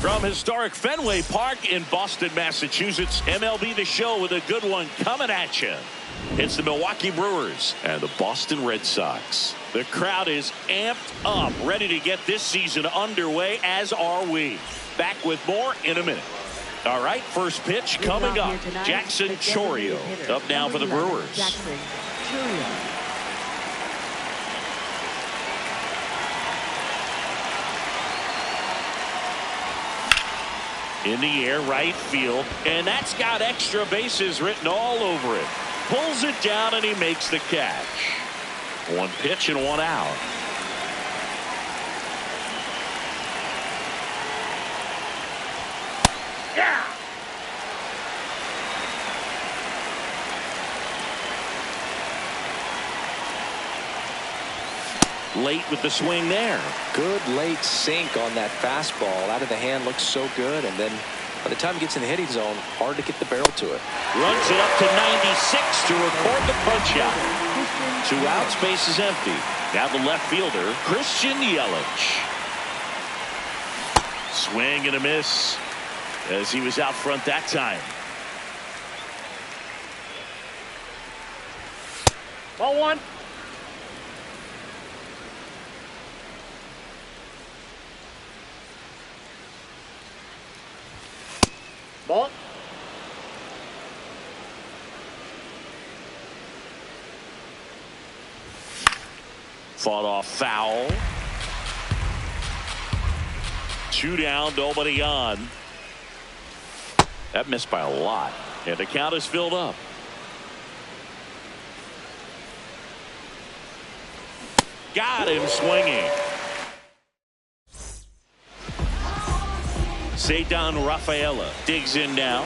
From historic Fenway Park in Boston, Massachusetts, MLB The Show with a good one coming at you. It's the Milwaukee Brewers and the Boston Red Sox. The crowd is amped up, ready to get this season underway, as are we. Back with more in a minute. All right, first pitch coming up. Jackson Chourio up now for the Brewers. Jackson Chourio. In the air, right field, and that's got extra bases written all over it. Pulls it down, and he makes the catch. One pitch and one out. Yeah. Late with the swing there. Good late sink on that fastball. Out of the hand, looks so good, and then by the time it gets in the hitting zone, hard to get the barrel to it. Runs it up to 96 to record the punch out. 2 outs, base is empty. Now the left fielder, Christian Yelich. Swing and a miss as he was out front that time. Ball 1. Ball. Fought off foul. 2 down, nobody on. That missed by a lot, and the count is filled up. Got him swinging. Ceddanne Rafaela digs in now.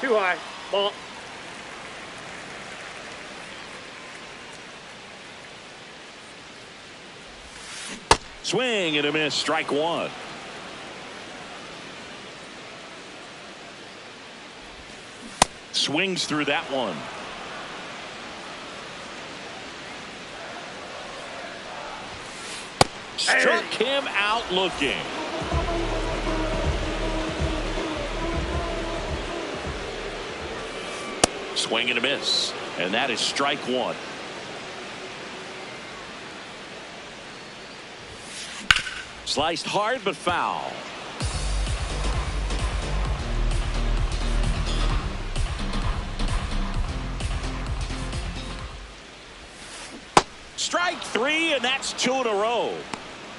Too high. Ball. Swing and a miss. Strike 1. Swings through that one. Struck him out looking. Swing and a miss. And that is strike 1. Sliced hard but foul. Strike 3, and that's 2 in a row.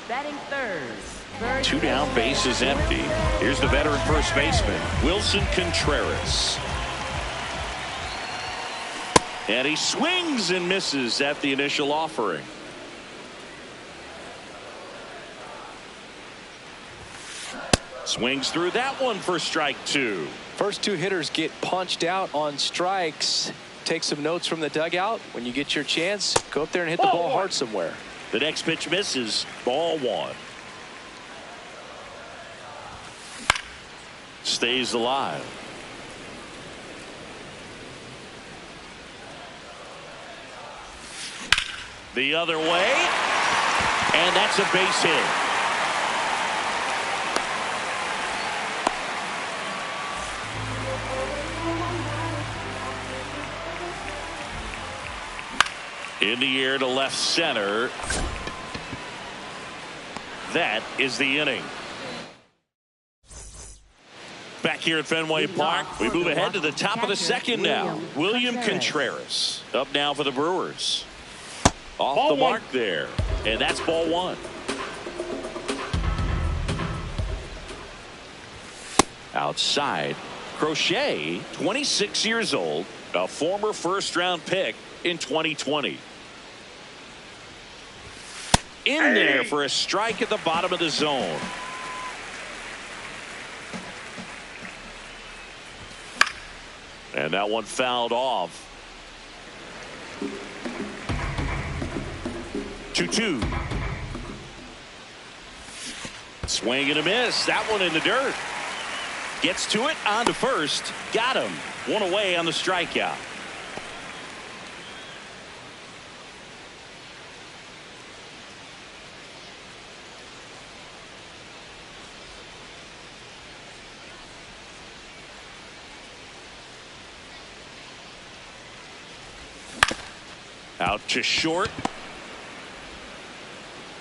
Batting third. 2 down, base is empty. Here's the veteran first baseman, Wilson Contreras. And he swings and misses at the initial offering. Swings through that one for strike 2. First 2 hitters get punched out on strikes. Take some notes from the dugout. When you get your chance, go up there and hit the ball hard somewhere. The next pitch misses. Ball 1. Stays alive. The other way, and that's a base hit. In the air to left center. That is the inning. Back here at Fenway Park, we move ahead to the top of the second now. William Contreras up now for the Brewers. Off the mark there, and that's ball 1. Outside, Crochet, 26 years old, a former first-round pick in 2020. In there for a strike at the bottom of the zone. And that one fouled off. 2-2. Swing and a miss. That one in the dirt. Gets to it, on to first. Got him. One away on the strikeout. Out to short.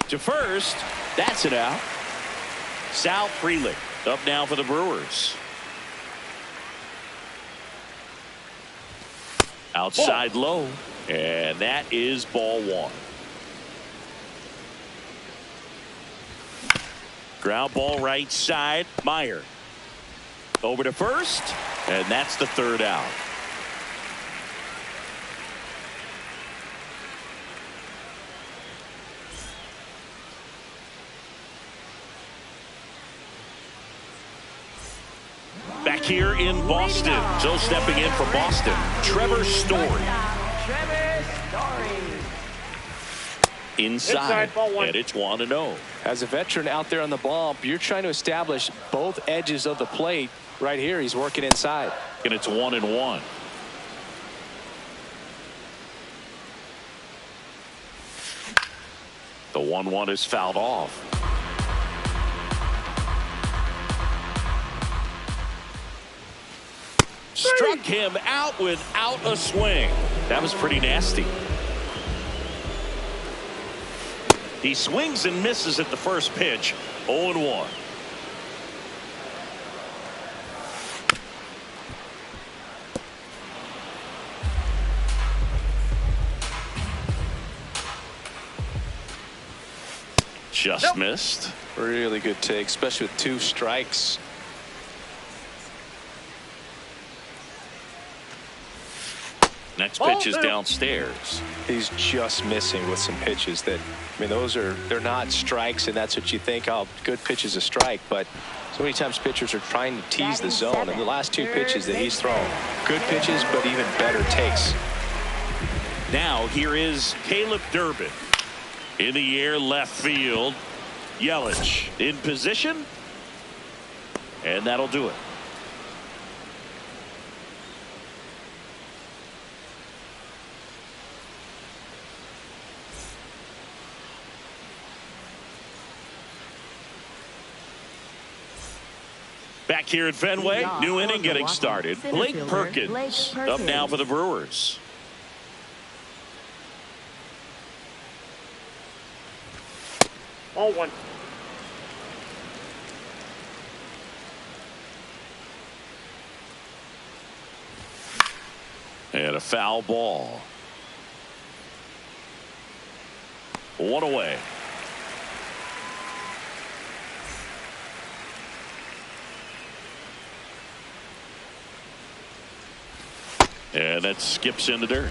To first. That's it out. Sal Frelick up now for the Brewers. Outside low. And that is ball one. Ground ball right side. Meyer. Over to first. And that's the third out. Back here in Boston. So stepping in for Boston, Trevor Story. Inside and it's 1-0. As a veteran out there on the bump, you're trying to establish both edges of the plate. Right here, he's working inside. And it's 1-1. The 1-1 is fouled off. Struck him out without a swing. That was pretty nasty. He swings and misses at the first pitch. 0-1. Just missed. Really good take, especially with 2 strikes. Next pitch is downstairs. He's just missing with some pitches that, I mean, they're not strikes, and that's what you think. Oh, good pitch is a strike, but so many times pitchers are trying to tease the zone, and the last 2 pitches that he's thrown, good pitches, but even better takes. Now here is Caleb Durbin in the air, left field. Yelich in position, and that'll do it. Back here at Fenway, new inning getting started. Blake Perkins up now for the Brewers. Ball one. And a foul ball. 1 away. And that skips in the dirt.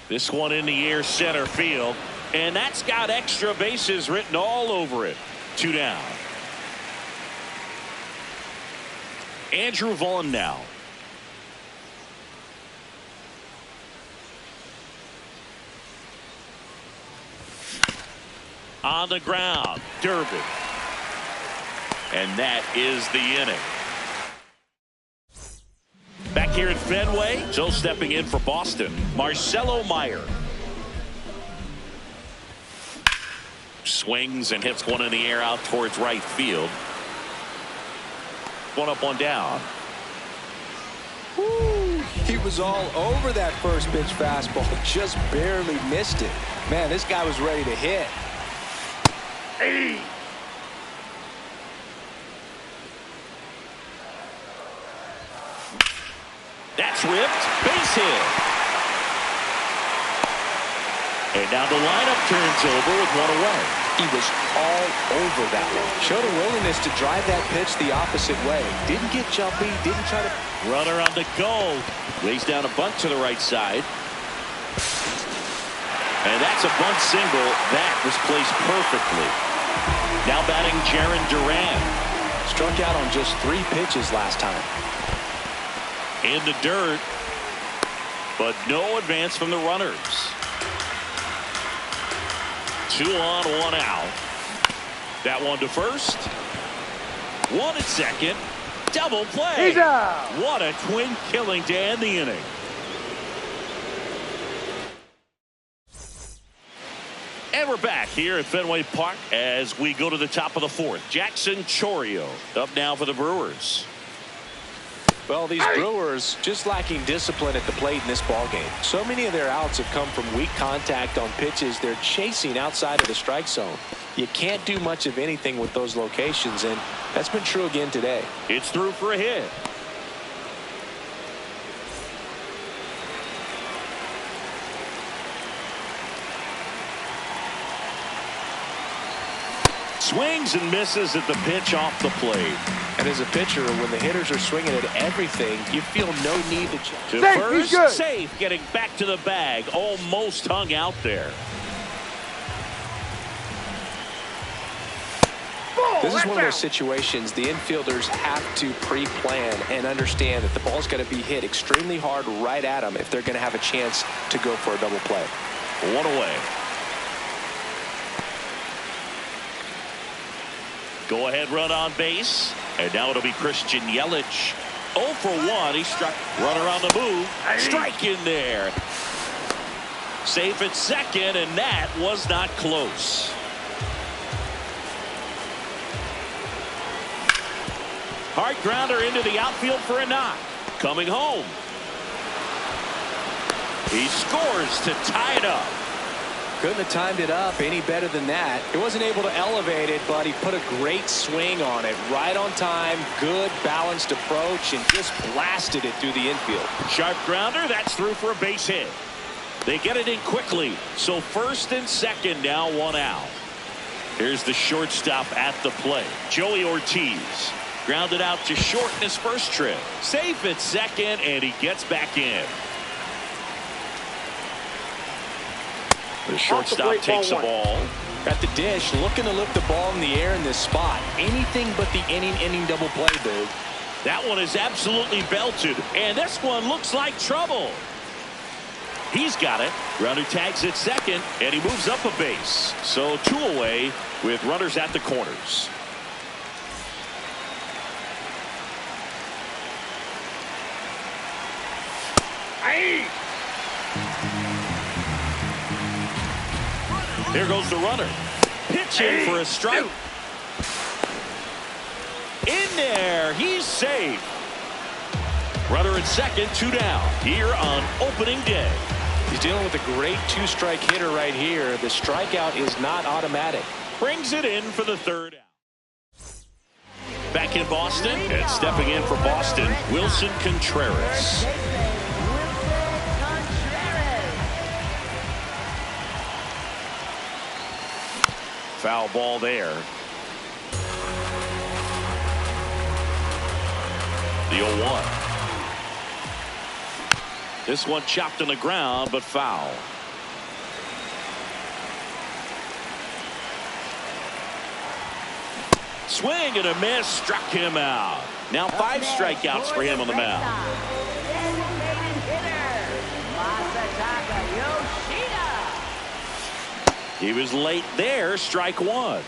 This one in the air, center field, and that's got extra bases written all over it. 2 down. Andrew Vaughn now. On the ground, Durbin. And that is the inning. Back here at Fenway, so stepping in for Boston, Marcelo Meyer. Swings and hits one in the air out towards right field. 1 up, 1 down. Woo, he was all over that first pitch fastball, just barely missed it. Man, this guy was ready to hit. Hey. That's ripped. Base hit. And now the lineup turns over with 1 away. He was all over that one. Showed a willingness to drive that pitch the opposite way. Didn't get jumpy. Didn't try to. Runner on the go. Lays down a bunt to the right side. And that's a bunt single. That was placed perfectly. Now batting Jaron Duran. Struck out on just 3 pitches last time. In the dirt, but no advance from the runners. 2 on, 1 out. That one to first. 1 at second. Double play. He's out. What a twin killing to end the inning. And we're back here at Fenway Park as we go to the top of the 4th. Jackson Chourio up now for the Brewers. Well, these Brewers just lacking discipline at the plate in this ballgame. So many of their outs have come from weak contact on pitches they're chasing outside of the strike zone. You can't do much of anything with those locations, and that's been true again today. It's through for a hit. Swings and misses at the pitch off the plate. And as a pitcher, when the hitters are swinging at everything, you feel no need to check. To first, safe, getting back to the bag. Almost hung out there. This is one of those situations the infielders have to pre-plan and understand that the ball's got to be hit extremely hard right at them if they're going to have a chance to go for a double play. One away. Go ahead run on base. And now it'll be Christian Yelich. 0 for 1. He struck. Runner on the move. Strike in there. Safe at second, and that was not close. Hard grounder into the outfield for a knock. Coming home. He scores to tie it up. Couldn't have timed it up any better than that. He wasn't able to elevate it, but he put a great swing on it. Right on time, good balanced approach, and just blasted it through the infield. Sharp grounder, that's through for a base hit. They get it in quickly. So first and second now, one out. Here's the shortstop at the plate. Joey Ortiz. Grounded out to short in his first trip. Safe at second, and he gets back in. The shortstop takes the ball. At the dish, looking to lift the ball in the air in this spot. Anything but the inning double play, dude. That one is absolutely belted. And this one looks like trouble. He's got it. Runner tags at second, and he moves up a base. So 2 away with runners at the corners. Hey! Here goes the runner. Pitching for a strike. In there. He's safe. Runner at second, 2 down. Here on opening day. He's dealing with a great 2-strike hitter right here. The strikeout is not automatic. Brings it in for the 3rd out. Back in Boston, and stepping in for Boston, Wilson Contreras. Foul ball there. The 0-1. This one chopped on the ground, but foul. Swing and a miss, struck him out. Now 5 strikeouts for him on the mound. He was late there, strike 1.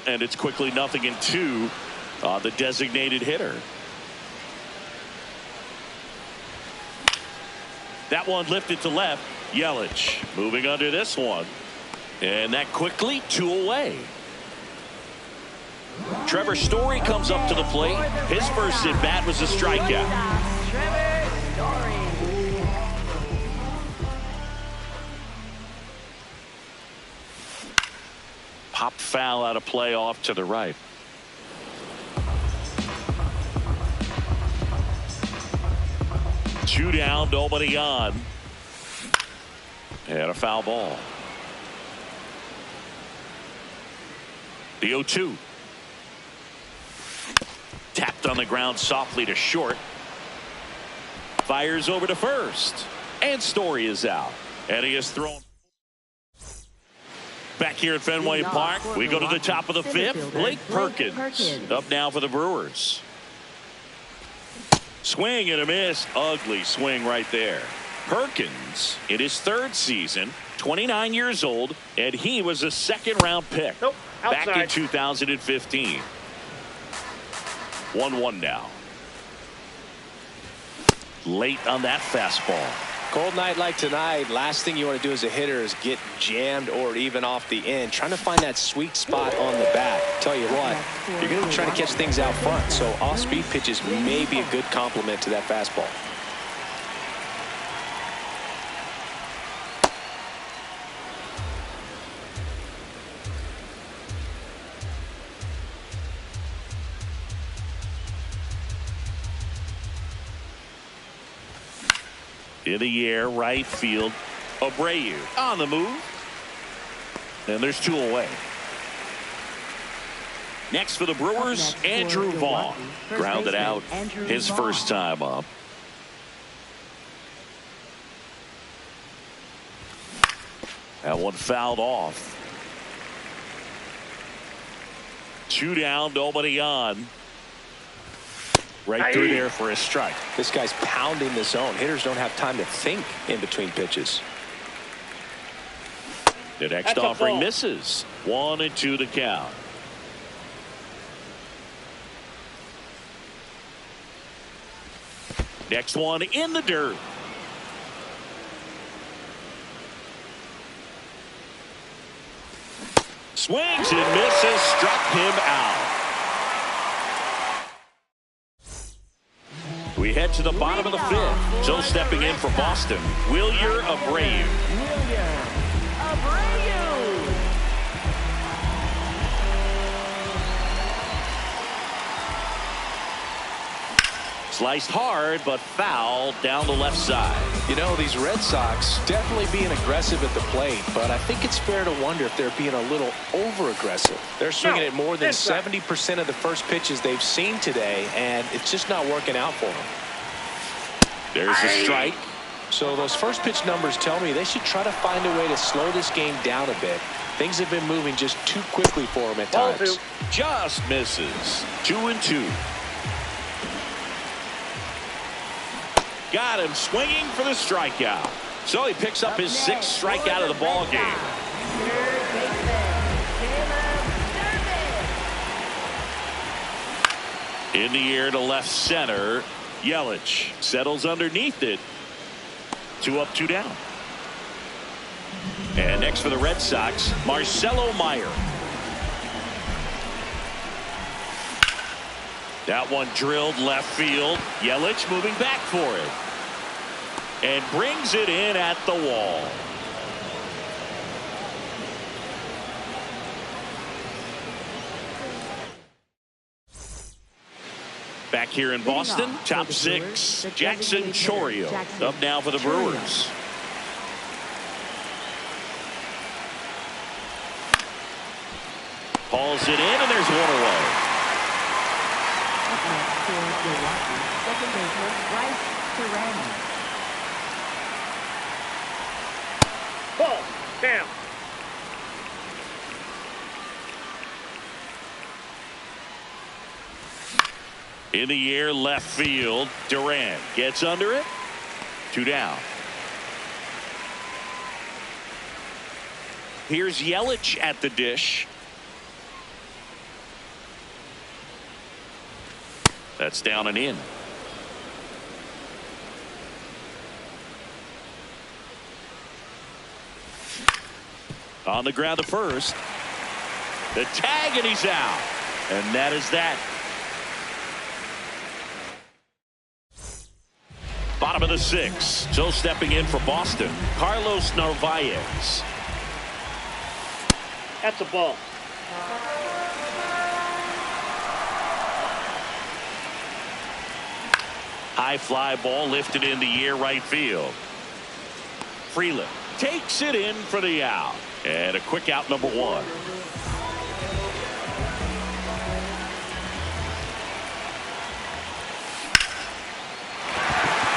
And it's quickly 0-2 on the designated hitter. That one lifted to left. Yelich moving under this one. And that quickly 2 away. Trevor Story comes up to the plate. His first at bat was a strikeout. Popped foul out of play off to the right. Two down, nobody on. And a foul ball. The 0-2. Tapped on the ground softly to short. Fires over to first. And Story is out. And he is thrown. Back here at Fenway Park, we go to the top of the 5th. Blake Perkins up now for the Brewers. Swing and a miss. Ugly swing right there. Perkins in his 3rd season, 29 years old, and he was a 2nd-round pick back in 2015. 1-1 now. Late on that fastball. Cold night like tonight, last thing you want to do as a hitter is get jammed or even off the end. Trying to find that sweet spot on the bat. Tell you what, you're going to try to catch things out front, so off-speed pitches may be a good complement to that fastball. In the air, right field. Abreu on the move. And there's 2 away. Next for the Brewers, Andrew Vaughn. Grounded out his first time up. That one fouled off. 2 down, nobody on. Right through there for a strike. This guy's pounding the zone. Hitters don't have time to think in between pitches. The next offering misses. 1-2 the count. Next one in the dirt. Swings and misses. Struck him out. We head to the bottom of the 5th. So stepping in for Boston, Wilyer Abreu. Sliced hard, but foul down the left side. You know, these Red Sox definitely being aggressive at the plate, but I think it's fair to wonder if they're being a little over-aggressive. They're swinging at more than 70% of the first pitches they've seen today, and it's just not working out for them. There's a strike. So those first pitch numbers tell me they should try to find a way to slow this game down a bit. Things have been moving just too quickly for them at times. Just misses. 2-2. Got him swinging for the strikeout. So he picks up his 6th strikeout of the ball game. In the air to left center. Yelich settles underneath it. 2 up, 2 down. And next for the Red Sox, Marcelo Meyer. That one drilled left field. Yelich moving back for it. And brings it in at the wall. Back here in Boston, top 6, Jackson Chourio. Up now for the Brewers. Hauls it in, and there's 1 away. Second baseman, Bryce Terran. Ball. Down. In the air, left field. Durant gets under it. 2 down. Here's Yelich at the dish. That's down and in. On the ground to first. The tag, and he's out. And that is that. Bottom of the 6th. So stepping in for Boston, Carlos Narvaez. That's a ball. High fly ball lifted in the air, right field. Freeland takes it in for the out. And a quick out, number 1.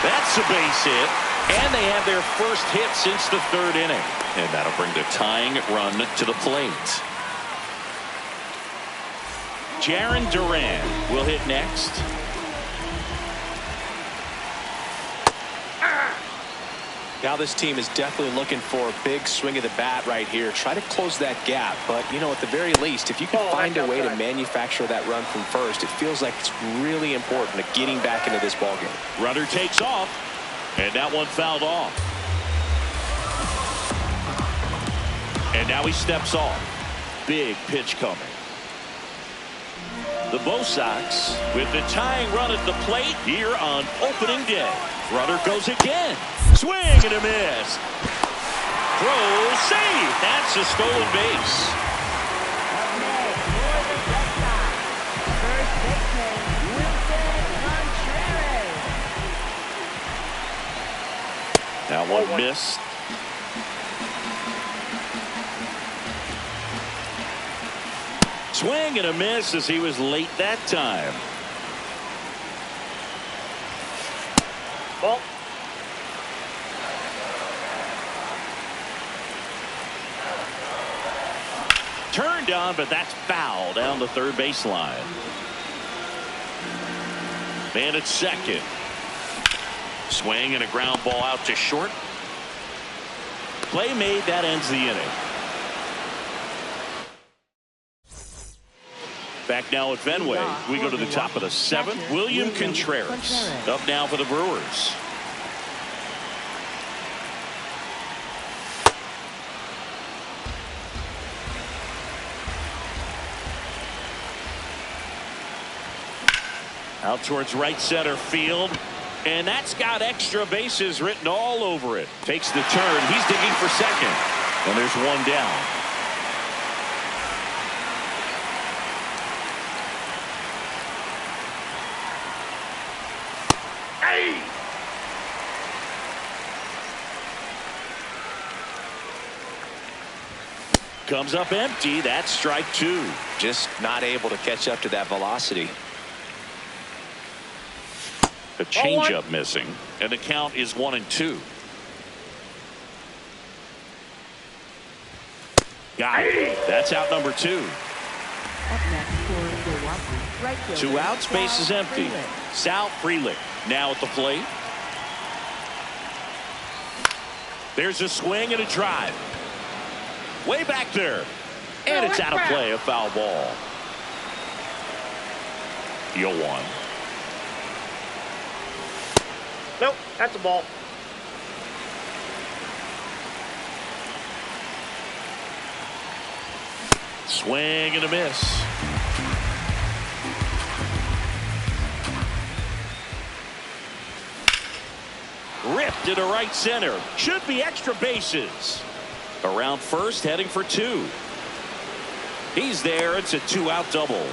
That's a base hit. And they have their first hit since the 3rd inning. And that'll bring the tying run to the plate. Jarren Duran will hit next. Now this team is definitely looking for a big swing of the bat right here. Try to close that gap. But, you know, at the very least, if you can find a way to manufacture that run from first, it feels like it's really important to getting back into this ballgame. Runner takes off. And that one fouled off. And now he steps off. Big pitch coming. The Bo Sox with the tying run at the plate here on opening day. Runner goes again. Swing and a miss. Throw, save. That's a stolen base. First baseman, Contreras. That one missed. Swing and a miss as he was late that time. Ball. Turned on, but that's foul down the third baseline. Man at second. Swing and a ground ball out to short. Play made. That ends the inning. Back now at Fenway. We go to the top of the seventh. William Contreras up now for the Brewers. Out towards right center field. And that's got extra bases written all over it. Takes the turn. He's digging for second. And there's one down. Hey! Comes up empty. That's strike two. Just not able to catch up to that velocity. A changeup missing, and the count is 1-2. Got it. That's out number two. Up next for Milwaukee, right fielder, Two outs, base is empty. Frelick. Sal Frelick now at the plate. There's a swing and a drive. Way back there. And it's out of play, a foul ball. 0-1. Nope, that's a ball. Swing and a miss. Ripped into right center. Should be extra bases. Around first, heading for two. He's there. It's a two-out double.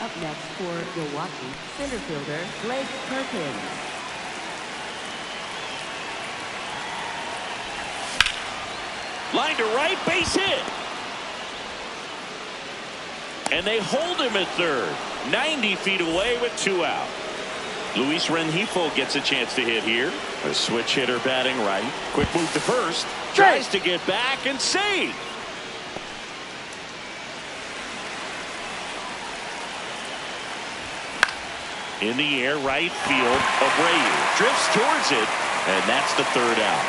Up next for Milwaukee, center fielder Blake Perkins. Line to right, base hit. And they hold him at third. 90 feet away with two out. Luis Rengifo gets a chance to hit here. A switch hitter batting right. Quick move to first. Tries to get back and save. In the air, right field. Abreu drifts towards it, and that's the third out.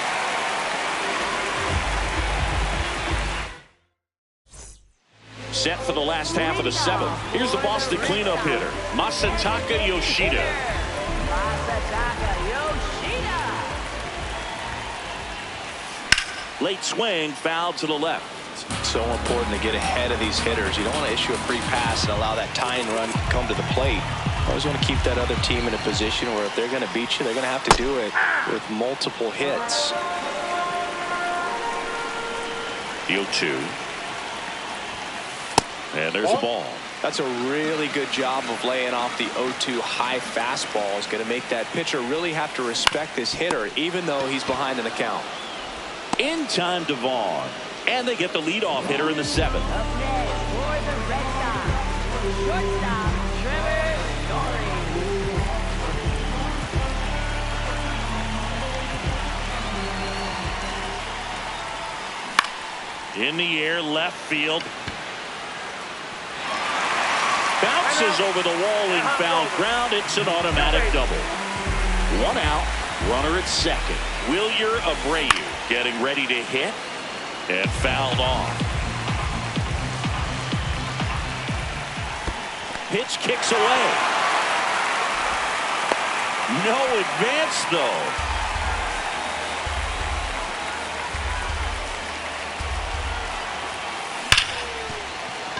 Set for the last half of the seventh. Here's the Boston cleanup hitter, Masataka Yoshida. Late swing, foul to the left. It's so important to get ahead of these hitters. You don't want to issue a free pass and allow that tying run to come to the plate. You always want to keep that other team in a position where if they're going to beat you, they're going to have to do it with multiple hits. The 0-2. And there's a ball. That's a really good job of laying off the 0-2 high fastball. Is going to make that pitcher really have to respect this hitter, even though he's behind in the count. In time, Devon. And they get the leadoff hitter in the seventh. Up next for the Red Sox, shortstop Trevor Story. In the air, left field. Bounces over the wall in foul ground. It's an automatic double. One out. Runner at second. Wilyer Abreu getting ready to hit. And fouled off. Pitch kicks away. No advance, though.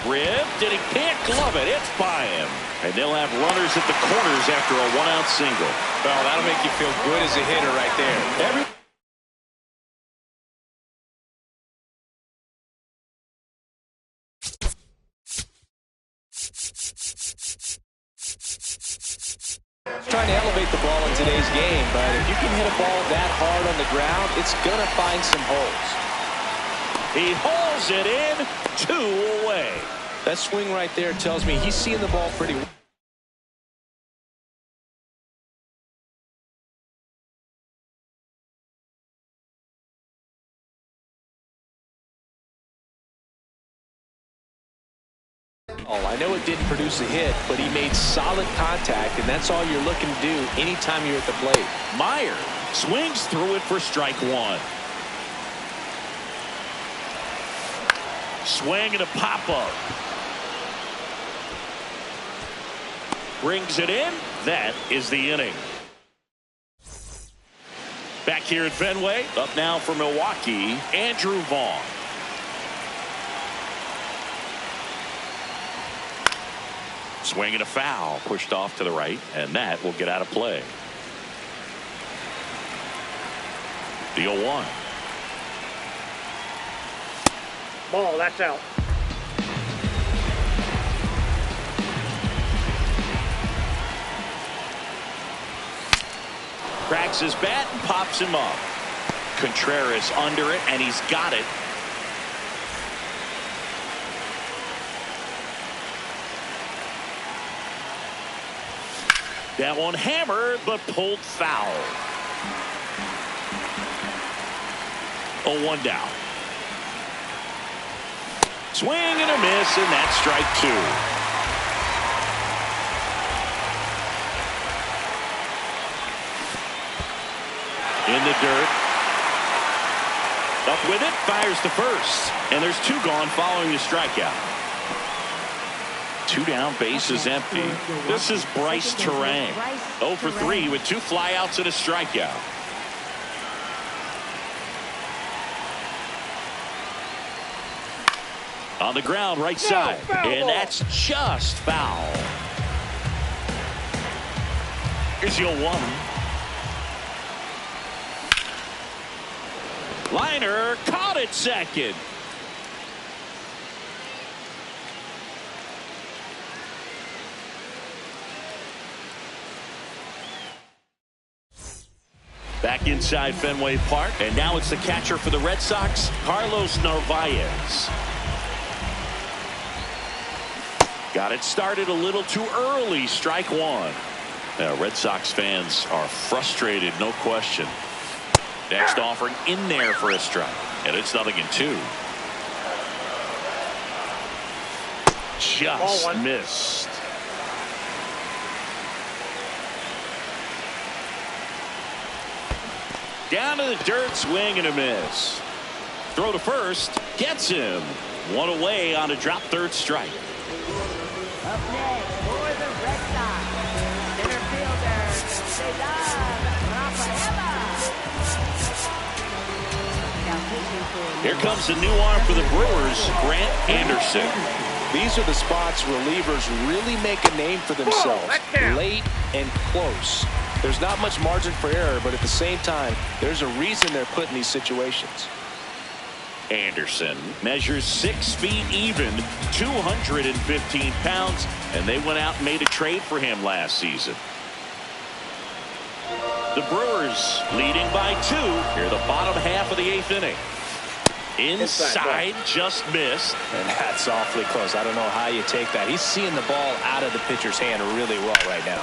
Ripped, and he can't glove it. It's by him. And they'll have runners at the corners after a one-out single. Well, that'll make you feel good as a hitter right there. Trying to elevate the ball in today's game, but if you can hit a ball that hard on the ground, it's going to find some holes. He hauls it in, 2 away. That swing right there tells me he's seeing the ball pretty well. Oh, I know it didn't produce a hit, but he made solid contact, and that's all you're looking to do anytime you're at the plate. Meyer swings through it for strike 1. Swing and a pop-up. Brings it in. That is the inning. Back here at Fenway. Up now for Milwaukee, Andrew Vaughn. Swing and a foul. Pushed off to the right, and that will get out of play. The 0-1. Ball, that's out. Cracks his bat and pops him up. Contreras under it, and he's got it. That one hammered, but pulled foul. 0-1 down. Swing and a miss, and that's strike 2. In the dirt. Up with it, fires to first. And there's 2 gone following the strikeout. 2 down, base is empty. This is Bryce Terang. 0 for 3 with 2 flyouts and a strikeout. On the ground, right side. And that's just foul. Here's your 1. Liner caught it second. Back inside Fenway Park, and now it's the catcher for the Red Sox, Carlos Narvaez. Got it started a little too early, strike 1. Now, Red Sox fans are frustrated, no question. Next offering in there for a strike, and it's 0-2. Just missed. Down to the dirt, swing and a miss. Throw to first, gets him. 1 away on a drop third strike. Up next for the Red Sox, center fielder, Here comes the new arm for the Brewers, Grant Anderson. These are the spots relievers really make a name for themselves. Late and close. There's not much margin for error, but at the same time, there's a reason they're put in these situations. Anderson measures 6 feet even, 215 pounds, and they went out and made a trade for him last season. The Brewers leading by 2 here the bottom half of the 8th inning. Inside, just missed. And that's awfully close. I don't know how you take that. He's seeing the ball out of the pitcher's hand really well right now.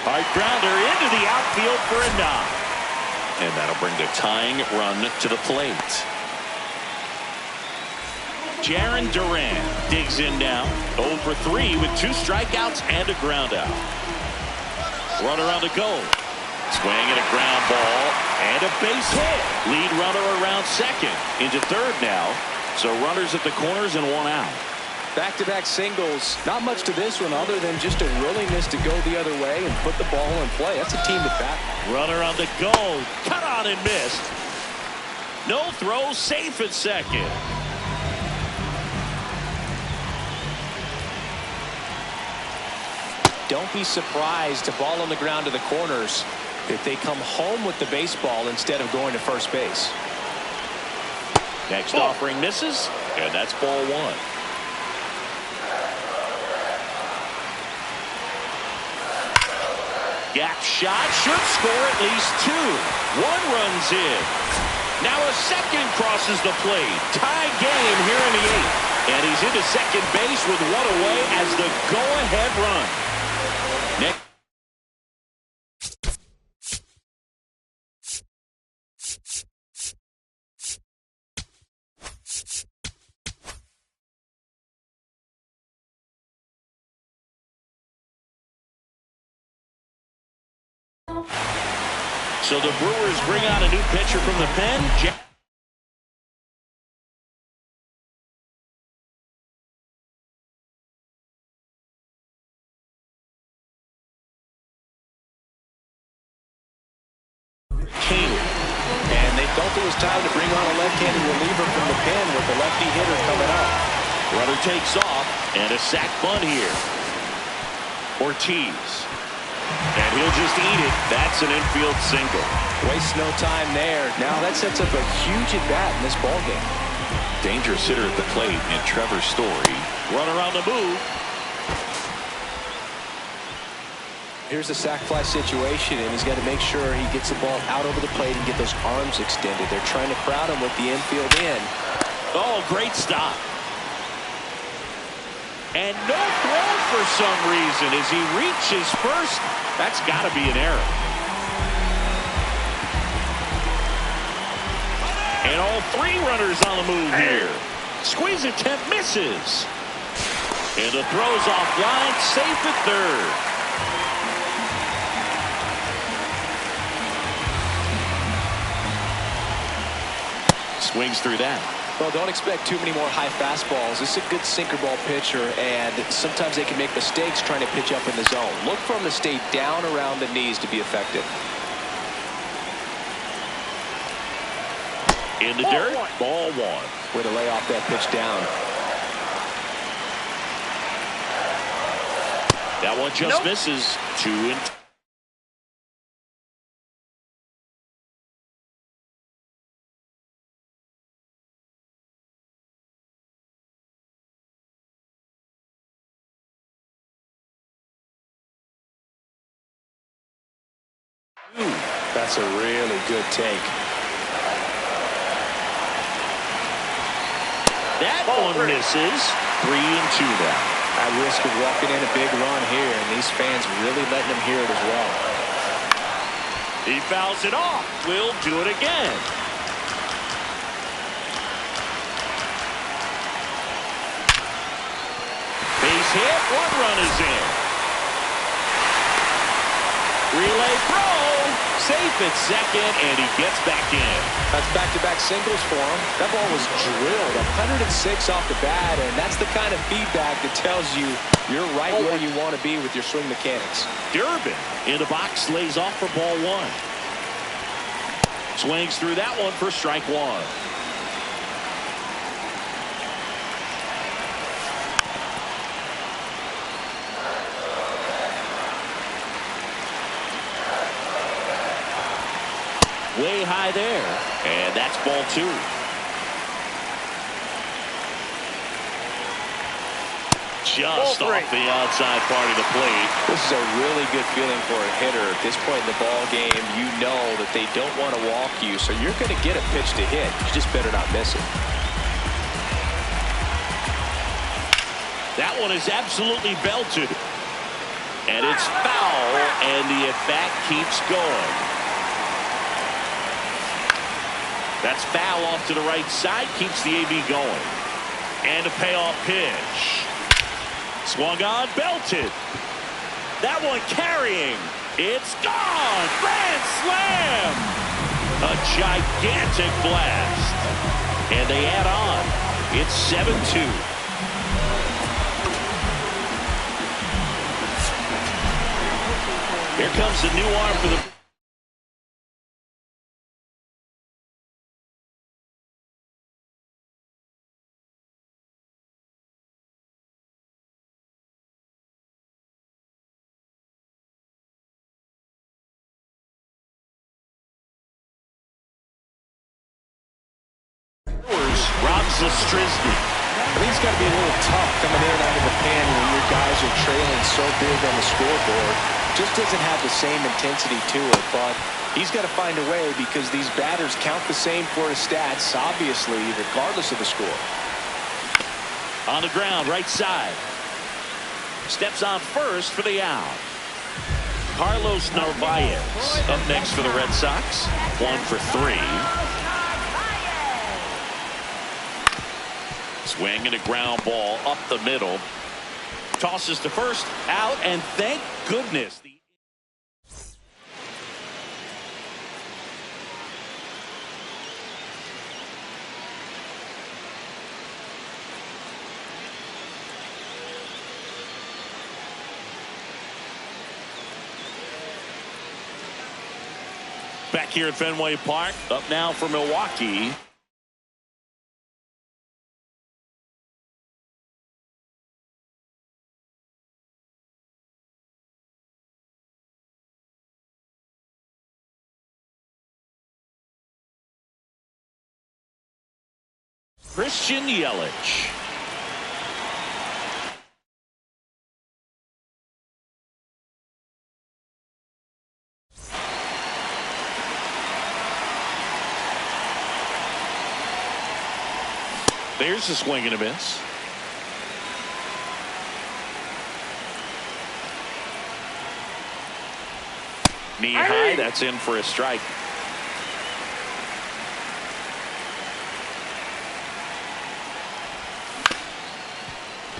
Hard grounder into the outfield for a knock. And that'll bring the tying run to the plate. Jaron Duran digs in now. 0 for 3 with 2 strikeouts and a ground out. Runner on the go. Swing and a ground ball and a base hit. Lead runner around second. Into third now. So runners at the corners and 1 out. Back-to-back singles. Not much to this one other than just a willingness to go the other way and put the ball in play. That's a team at bat. Runner on the go. Cut on and missed. No throw. Safe at second. Don't be surprised to ball on the ground to the corners if they come home with the baseball instead of going to first base. Next offering misses, and that's ball one. Gap shot should score at least two. One runs in. Now a second crosses the plate. Tie game here in the eighth. And he's into second base with one away as the go-ahead run. Next. So the Brewers bring out a new pitcher from the pen. And they felt it was time to bring on a left-handed reliever from the pen with the lefty hitter coming up. Runner takes off, and a sac bunt here. Ortiz. And he'll just eat it. That's an infield single. Wastes no time there. Now that sets up a huge at-bat in this ballgame. Dangerous hitter at the plate in Trevor Story. Runner on the move. Here's the sac fly situation, and he's got to make sure he gets the ball out over the plate and get those arms extended. They're trying to crowd him with the infield in. Oh, great stop. And no throw for some reason as he reaches first. That's got to be an error. And all three runners on the move here. Squeeze attempt misses. And the throw's offline, safe at third. Swings through that. Well, don't expect too many more high fastballs. This is a good sinker ball pitcher, and sometimes they can make mistakes trying to pitch up in the zone. Look for him to stay down around the knees to be effective. In the dirt, ball one. Way to lay off that pitch down. That one just misses. 2-2. That's a really good take. That one misses. 3-2 now. At risk of walking in a big run here, and these fans really letting him hear it as well. He fouls it off. We'll do it again. Base hit. One run is in. Relay throw. Safe at second, and he gets back in. That's back-to-back singles for him. That ball was drilled 106 off the bat, and that's the kind of feedback that tells you you're right where you want to be with your swing mechanics. Durbin in the box lays off for ball one. Swings through that one for strike one. Way high there, and that's ball two. Just off the outside part of the plate. This is a really good feeling for a hitter. At this point in the ball game, you know that they don't want to walk you, so you're going to get a pitch to hit. You just better not miss it. That one is absolutely belted. And it's foul, and the at-bat keeps going. That's foul off to the right side, keeps the AB going. And a payoff pitch. Swung on, belted. That one carrying. It's gone. Grand slam. A gigantic blast. And they add on. It's 7-2. Here comes the new arm for the... Robs Lestrisny. I think it's got to be a little tough coming in out of the pen when your guys are trailing so big on the scoreboard. Just doesn't have the same intensity to it, but he's got to find a way because these batters count the same for his stats, obviously, regardless of the score. On the ground, right side. Steps on first for the out. Carlos Narvaez up next for the Red Sox. 1 for 3. Swing and a ground ball up the middle. Tosses to first, out, and thank goodness. Back here at Fenway Park, up now for Milwaukee. Christian Yelich. There's a swing and a miss. Knee high, that's in for a strike.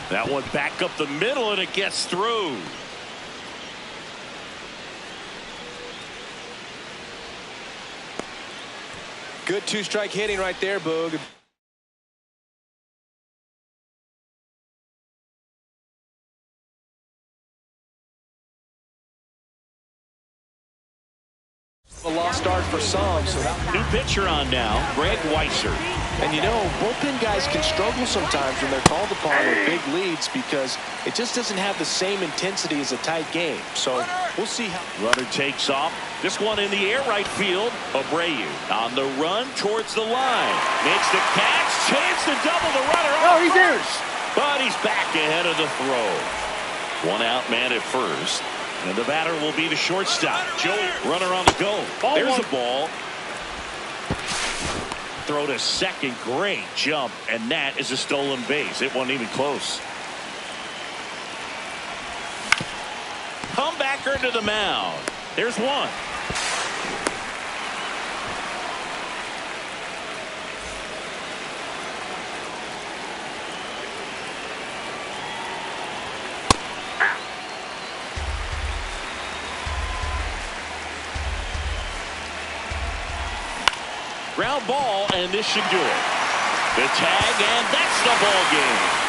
That one back up the middle, and it gets through. Good two-strike hitting right there, Boog. A lost start for some. So new pitcher on now, Greg Weisser. And you know, bullpen guys can struggle sometimes when they're called upon with big leads because it just doesn't have the same intensity as a tight game. So we'll see how. Runner takes off. This one in the air right field. Abreu on the run towards the line. Makes the catch. Chance to double the runner. Oh, he's there. But he's back ahead of the throw. One out man at first. And the batter will be the shortstop. Joey, runner on the go. There's a ball. Throw to second. Great jump. And that is a stolen base. It wasn't even close. Comebacker to the mound. There's one. Ground ball, and this should do it. The tag, and that's the ball game.